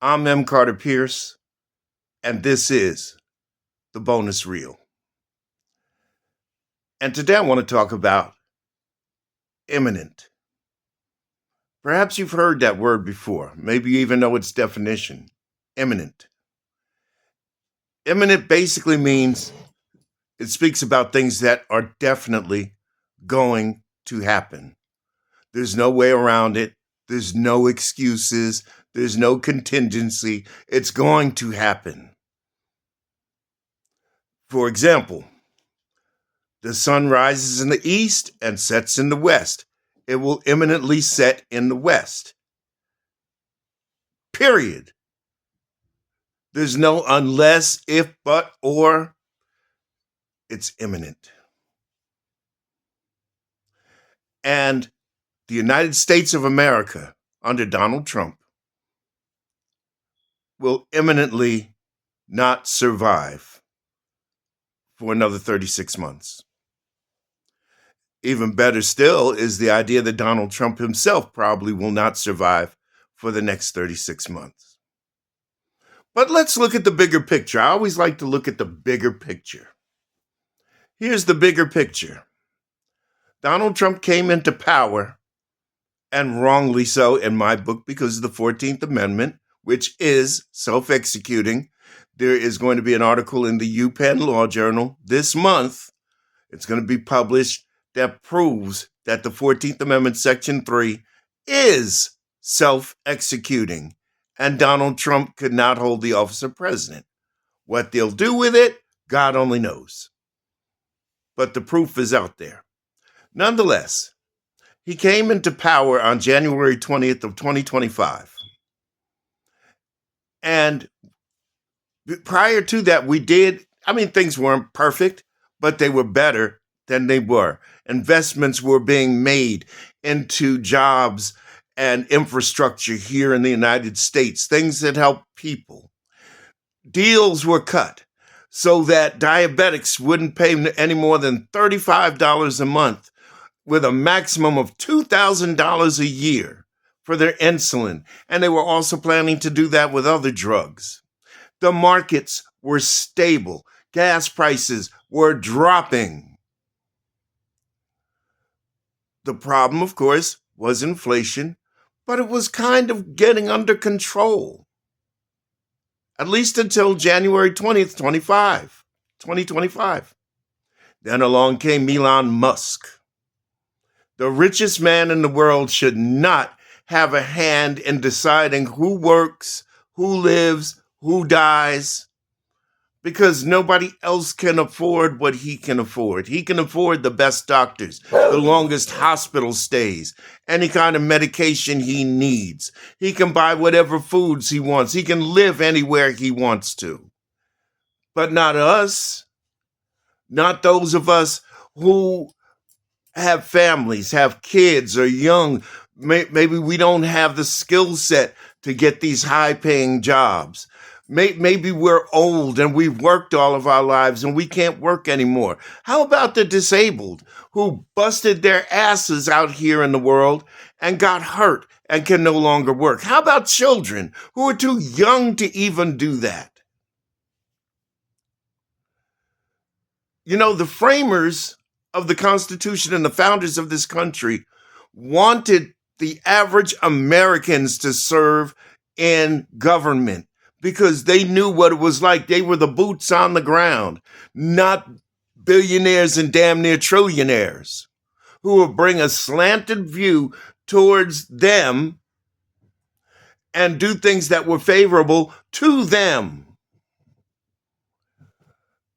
I'm M. Carter Pierce, and this is the bonus reel. And today I want to talk about imminent. Perhaps you've heard that word before. Maybe you even know its definition. Imminent. Imminent basically means it speaks about things that are definitely going to happen. There's no way around it. There's no excuses. There's no contingency. It's going to happen. For example, the sun rises in the east and sets in the west. It will imminently set in the west. Period. There's no unless, if, but, or. It's imminent. And the United States of America, under Donald Trump, will imminently not survive for another 36 months. Even better still is the idea that Donald Trump himself probably will not survive for the next 36 months. But let's look at the bigger picture. I always like to look at the bigger picture. Here's the bigger picture. Donald Trump came into power, and wrongly so in my book, because of the 14th Amendment, which is self-executing. There is going to be an article in the UPenn Law Journal this month. It's going to be published that proves that the 14th Amendment, Section 3, is self-executing, and Donald Trump could not hold the office of president. What they'll do with it, God only knows. But the proof is out there. Nonetheless, he came into power on January 20th of 2025. And prior to that, things weren't perfect, but they were better than they were. Investments were being made into jobs and infrastructure here in the United States, things that help people. Deals were cut so that diabetics wouldn't pay any more than $35 a month, with a maximum of $2,000 a year for their insulin. And they were also planning to do that with other drugs. The markets were stable. Gas prices were dropping. The problem, of course, was inflation, but it was kind of getting under control. At least until January 20th, 2025. Then along came Elon Musk. The richest man in the world should not have a hand in deciding who works, who lives, who dies, because nobody else can afford what he can afford. He can afford the best doctors, the longest hospital stays, any kind of medication he needs. He can buy whatever foods he wants. He can live anywhere he wants to. But not us, not those of us who have families, have kids, are young. Maybe we don't have the skill set to get these high-paying jobs. Maybe we're old and we've worked all of our lives and we can't work anymore. How about the disabled who busted their asses out here in the world and got hurt and can no longer work? How about children who are too young to even do that? You know, the framers of the Constitution and the founders of this country wanted the average Americans to serve in government because they knew what it was like. They were the boots on the ground, not billionaires and damn near trillionaires who would bring a slanted view towards them and do things that were favorable to them.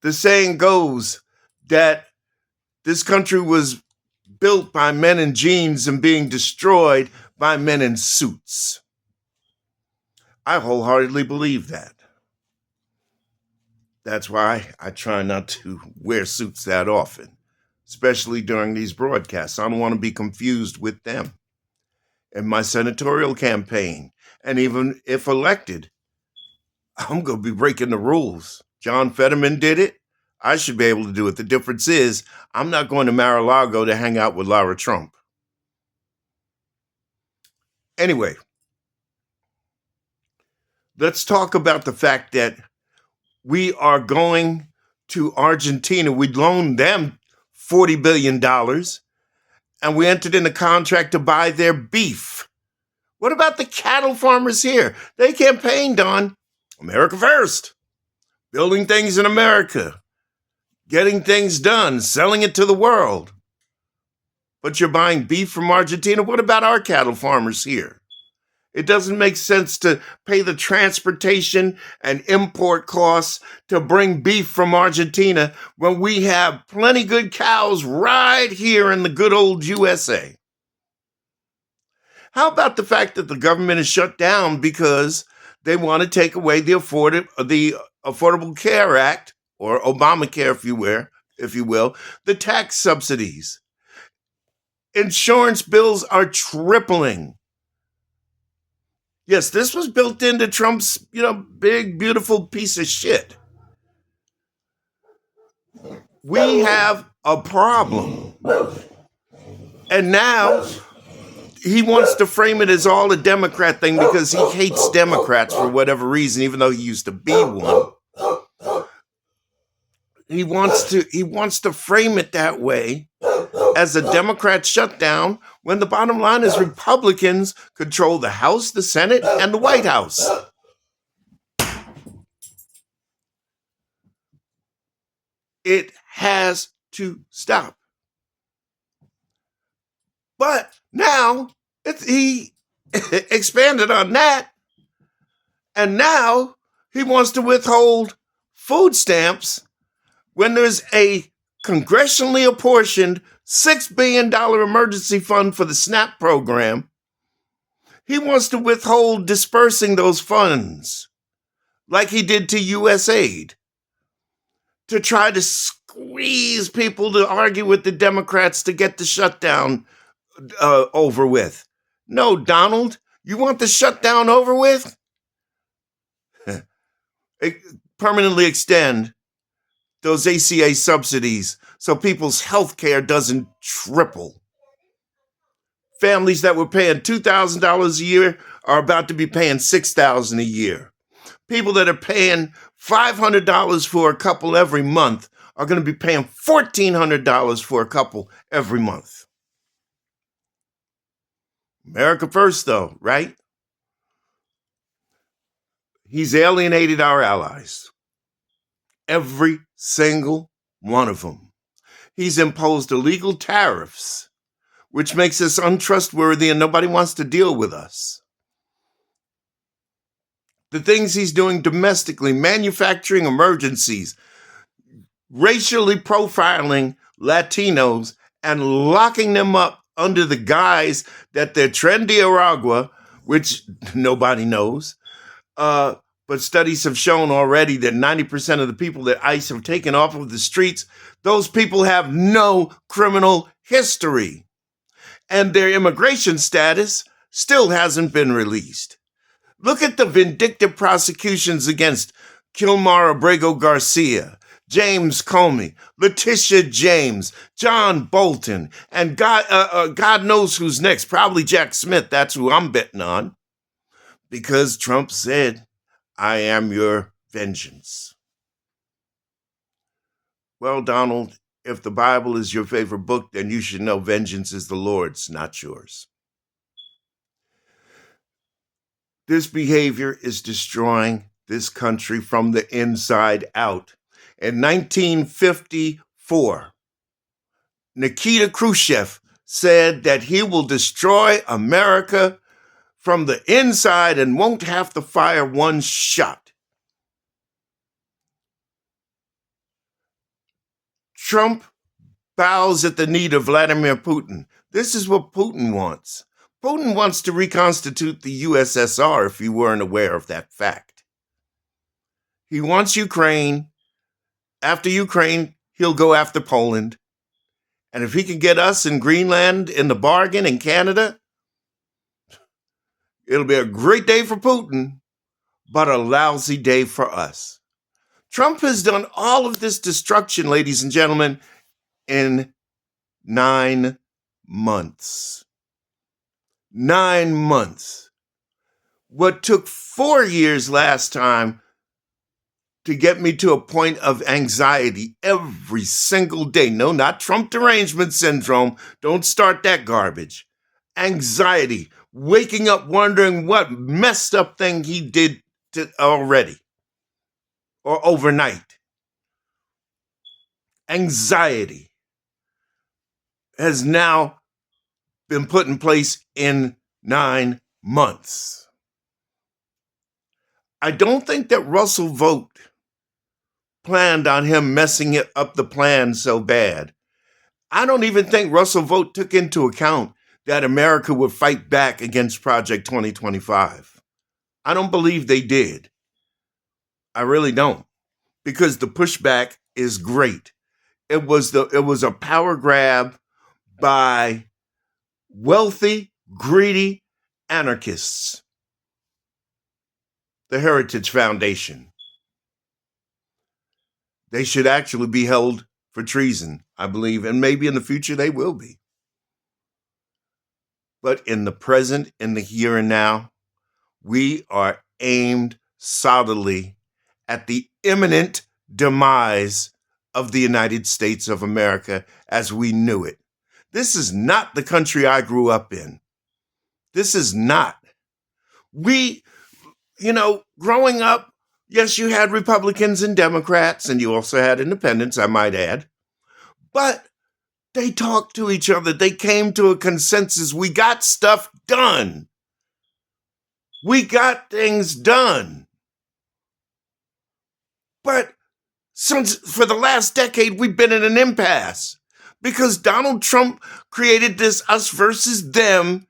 The saying goes that this country was built by men in jeans and being destroyed by men in suits. I wholeheartedly believe that. That's why I try not to wear suits that often, especially during these broadcasts. I don't want to be confused with them. In my senatorial campaign, and even if elected, I'm going to be breaking the rules. John Fetterman did it. I should be able to do it. The difference is I'm not going to Mar-a-Lago to hang out with Lara Trump. Anyway, Let's talk about the fact that we are going to Argentina. We loaned them $40 billion and we entered in a contract to buy their beef. What about the cattle farmers here? They campaigned on America First, building things in America, getting things done, selling it to the world. But you're buying beef from Argentina? What about our cattle farmers here? It doesn't make sense to pay the transportation and import costs to bring beef from Argentina when we have plenty good cows right here in the good old USA. How about the fact that the government is shut down because they want to take away the Affordable Care Act, or Obamacare, if you will, the tax subsidies? Insurance bills are tripling. Yes, this was built into Trump's, big, beautiful piece of shit. We have a problem. And now he wants to frame it as all a Democrat thing because he hates Democrats for whatever reason, even though he used to be one. He wants to frame it that way, as a Democrat shutdown, when the bottom line is Republicans control the House, the Senate, and the White House. It has to stop. But now he expanded on that, and now he wants to withhold food stamps when there's a congressionally apportioned $6 billion emergency fund for the SNAP program. He wants to withhold dispersing those funds like he did to USAID to try to squeeze people to argue with the Democrats to get the shutdown over with. No, Donald, you want the shutdown over with? Permanently extend those ACA subsidies so people's health care doesn't triple. Families that were paying $2,000 a year are about to be paying $6,000 a year. People that are paying $500 for a couple every month are going to be paying $1,400 for a couple every month. America first, though, right? He's alienated our allies. Every single one of them. He's imposed illegal tariffs, which makes us untrustworthy and nobody wants to deal with us. The things he's doing domestically, manufacturing emergencies, racially profiling Latinos, and locking them up under the guise that they're Trendiaragua, which nobody knows. But studies have shown already that 90% of the people that ICE have taken off of the streets, those people have no criminal history. And their immigration status still hasn't been released. Look at the vindictive prosecutions against Kilmar Abrego Garcia, James Comey, Letitia James, John Bolton, and God knows who's next. Probably Jack Smith. That's who I'm betting on. Because Trump said, I am your vengeance. Well, Donald, if the Bible is your favorite book, then you should know vengeance is the Lord's, not yours. This behavior is destroying this country from the inside out. In 1954, Nikita Khrushchev said that he will destroy America from the inside and won't have to fire one shot. Trump bows at the need of Vladimir Putin. This is what Putin wants. Putin wants to reconstitute the USSR, if you weren't aware of that fact. He wants Ukraine. After Ukraine, he'll go after Poland. And if he can get us in Greenland in the bargain in Canada, it'll be a great day for Putin, but a lousy day for us. Trump has done all of this destruction, ladies and gentlemen, in 9 months. 9 months. What took 4 years last time to get me to a point of anxiety every single day. No, not Trump derangement syndrome. Don't start that garbage. Anxiety, waking up wondering what messed up thing he did already or overnight. Anxiety has now been put in place in 9 months. I don't think that Russell Vogt planned on him messing up the plan so bad. I don't even think Russell Vogt took into account that America would fight back against Project 2025. I don't believe they did. I really don't, because the pushback is great. It was a power grab by wealthy, greedy anarchists. The Heritage Foundation. They should actually be held for treason, I believe, and maybe in the future they will be. But in the present, in the here and now, we are aimed solidly at the imminent demise of the United States of America as we knew it. This is not the country I grew up in. This is not. Growing up, yes, you had Republicans and Democrats, and you also had independents, I might add. But they talked to each other. They came to a consensus. We got stuff done. We got things done. But for the last decade, we've been in an impasse because Donald Trump created this us versus them,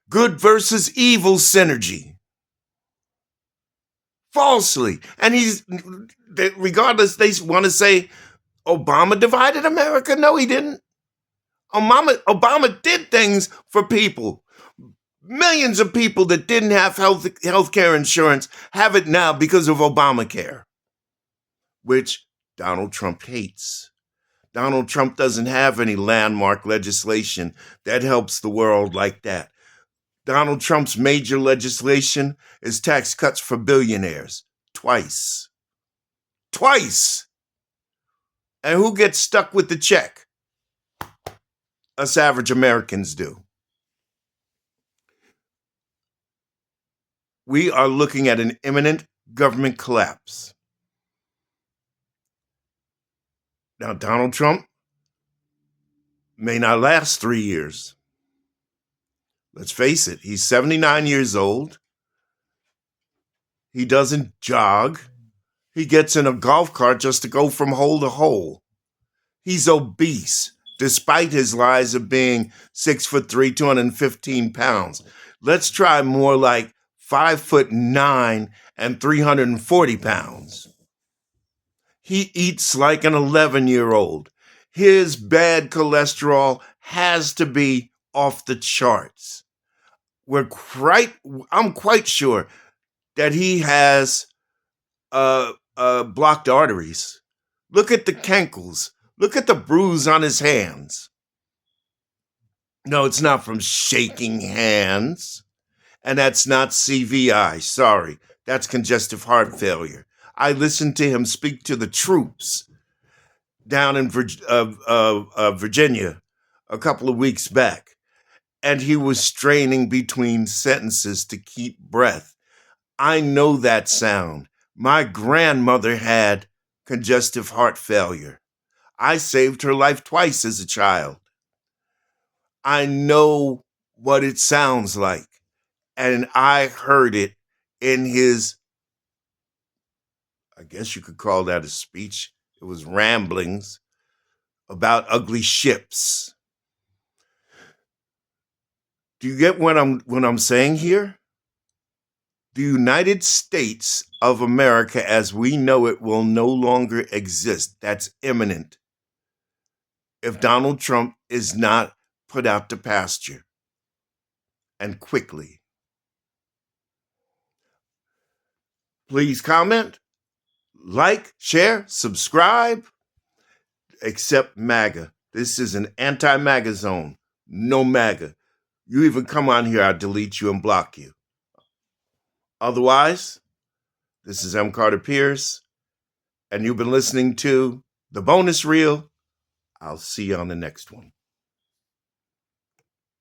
good versus evil synergy. Falsely. And regardless, they want to say Obama divided America. No, he didn't. Obama did things for people. Millions of people that didn't have health care insurance have it now because of Obamacare, which Donald Trump hates. Donald Trump doesn't have any landmark legislation that helps the world like that. Donald Trump's major legislation is tax cuts for billionaires. Twice. And who gets stuck with the check? Us average Americans do. We are looking at an imminent government collapse. Now, Donald Trump may not last 3 years. Let's face it, he's 79 years old. He doesn't jog. He gets in a golf cart just to go from hole to hole. He's obese, despite his lies of being 6'3", 215 pounds. Let's try more like 5'9" and 340 pounds. He eats like an 11-year-old. His bad cholesterol has to be off the charts. I'm quite sure that he has blocked arteries. Look at the cankles. Look at the bruise on his hands. No, it's not from shaking hands. And that's not CVI. Sorry. That's congestive heart failure. I listened to him speak to the troops down in Virginia a couple of weeks back. And he was straining between sentences to keep breath. I know that sound. My grandmother had congestive heart failure. I saved her life twice as a child. I know what it sounds like. And I heard it in his, I guess you could call that a speech. It was ramblings about ugly ships. Do you get what I'm saying here? The United States of America as we know it will no longer exist. That's imminent. If Donald Trump is not put out to pasture, and quickly. Please comment, like, share, subscribe, except MAGA. This is an anti-MAGA zone. No MAGA. You even come on here, I'll delete you and block you. Otherwise, this is M. Carter Pierce, and you've been listening to The Bonus Reel. I'll see you on the next one.